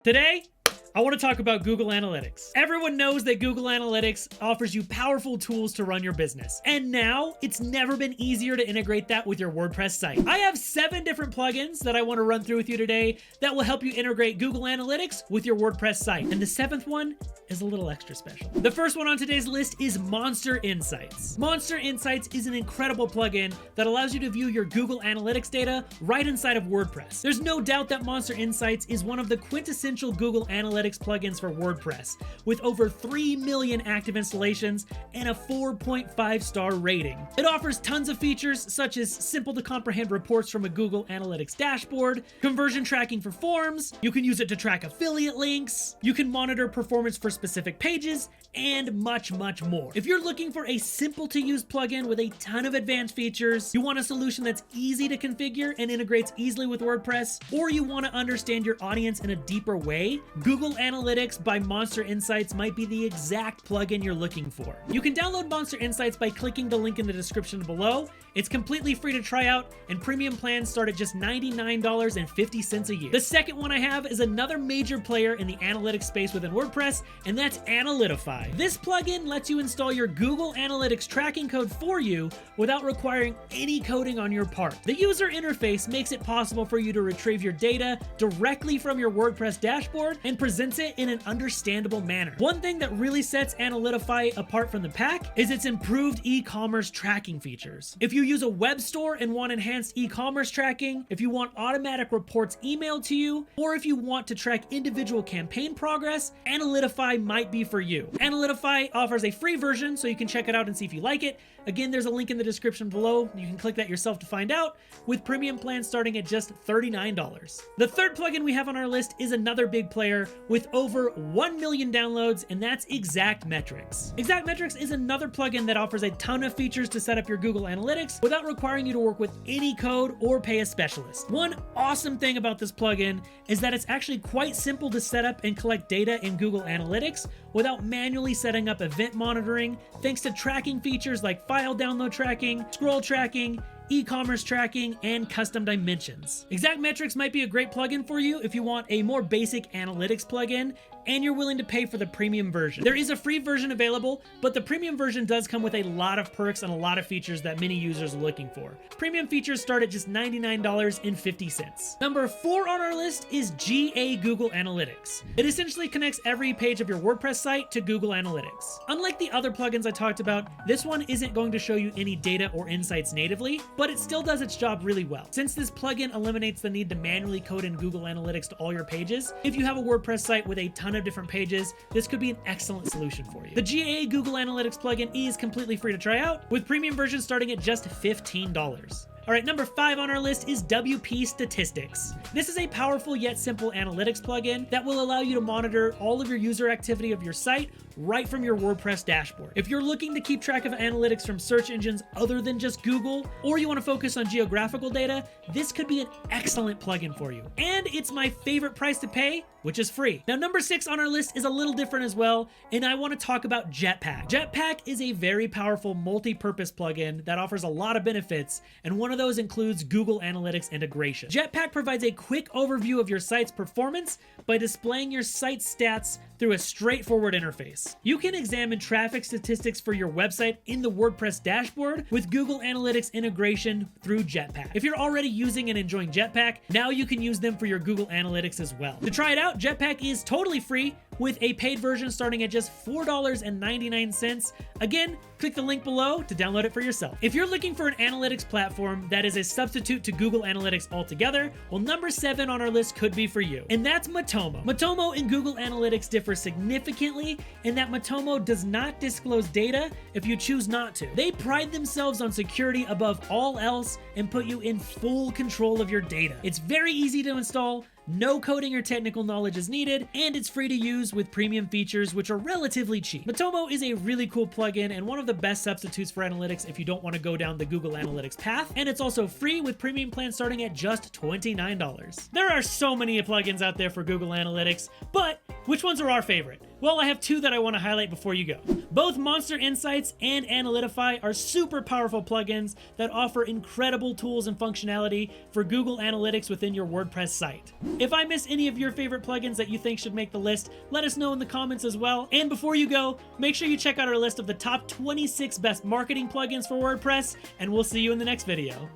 Today, I want to talk about Google Analytics. Everyone knows that Google Analytics offers you powerful tools to run your business. And now, it's never been easier to integrate that with your WordPress site. I have 7 different plugins that I want to run through with you today that will help you integrate Google Analytics with your WordPress site. And the 7th one is a little extra special. The first one on today's list is MonsterInsights. MonsterInsights is an incredible plugin that allows you to view your Google Analytics data right inside of WordPress. There's no doubt that MonsterInsights is one of the quintessential Google Analytics plugins for WordPress, with over 3 million active installations and a 4.5-star rating. It offers tons of features such as simple to comprehend reports from a Google Analytics dashboard, conversion tracking for forms, you can use it to track affiliate links, you can monitor performance for specific pages, and much, much more. If you're looking for a simple to use plugin with a ton of advanced features, you want a solution that's easy to configure and integrates easily with WordPress, or you want to understand your audience in a deeper way, Google Analytics by MonsterInsights might be the exact plugin you're looking for. You can download MonsterInsights by clicking the link in the description below. It's completely free to try out, and premium plans start at just $99.50 a year. The second one I have is another major player in the analytics space within WordPress, and that's Analytify. This plugin lets you install your Google Analytics tracking code for you without requiring any coding on your part. The user interface makes it possible for you to retrieve your data directly from your WordPress dashboard and presents it in an understandable manner. One thing that really sets Analytify apart from the pack is its improved e-commerce tracking features. If you use a web store and want enhanced e-commerce tracking, if you want automatic reports emailed to you, or if you want to track individual campaign progress, Analytify might be for you. Analytify offers a free version, so you can check it out and see if you like it. Again, there's a link in the description below. You can click that yourself to find out, with premium plans starting at just $39. The third plugin we have on our list is another big player with over 1 million downloads, and that's ExactMetrics. ExactMetrics is another plugin that offers a ton of features to set up your Google Analytics without requiring you to work with any code or pay a specialist. One awesome thing about this plugin is that it's actually quite simple to set up and collect data in Google Analytics without manually setting up event monitoring, thanks to tracking features like file download tracking, scroll tracking, e-commerce tracking, and custom dimensions. ExactMetrics might be a great plugin for you if you want a more basic analytics plugin and you're willing to pay for the premium version. There is a free version available, but the premium version does come with a lot of perks and a lot of features that many users are looking for. Premium features start at just $99.50. Number 4 on our list is GA Google Analytics. It essentially connects every page of your WordPress site to Google Analytics. Unlike the other plugins I talked about, this one isn't going to show you any data or insights natively, but it still does its job really well. Since this plugin eliminates the need to manually code in Google Analytics to all your pages, if you have a WordPress site with a ton of different pages, this could be an excellent solution for you. The GA Google Analytics plugin is completely free to try out, with premium version starting at just $15. All right, number 5 on our list is WP Statistics. This is a powerful yet simple analytics plugin that will allow you to monitor all of your user activity of your site right from your WordPress dashboard. If you're looking to keep track of analytics from search engines other than just Google, or you want to focus on geographical data, this could be an excellent plugin for you. And it's my favorite price to pay, which is free. Now, number 6 on our list is a little different as well, and I want to talk about Jetpack. Jetpack is a very powerful multi-purpose plugin that offers a lot of benefits, and one of those includes Google Analytics integration. Jetpack provides a quick overview of your site's performance by displaying your site's stats through a straightforward interface. You can examine traffic statistics for your website in the WordPress dashboard with Google Analytics integration through Jetpack. If you're already using and enjoying Jetpack, now you can use them for your Google Analytics as well. To try it out, Jetpack is totally free, with a paid version starting at just $4.99. Again, click the link below to download it for yourself. If you're looking for an analytics platform that is a substitute to Google Analytics altogether, well, number 7 on our list could be for you, and that's Matomo. Matomo and Google Analytics differ significantly in that Matomo does not disclose data if you choose not to. They pride themselves on security above all else and put you in full control of your data. It's very easy to install, no coding or technical knowledge is needed, and it's free to use with premium features which are relatively cheap. Matomo is a really cool plugin and one of the best substitutes for analytics if you don't want to go down the Google Analytics path, and it's also free with premium plans starting at just $29. There are so many plugins out there for Google Analytics, but Which ones are our favorite? Well, I have two that I want to highlight before you go. Both MonsterInsights and Analytify are super powerful plugins that offer incredible tools and functionality for Google Analytics within your WordPress site. If I miss any of your favorite plugins that you think should make the list, let us know in the comments as well. And before you go, make sure you check out our list of the top 26 best marketing plugins for WordPress, and we'll see you in the next video.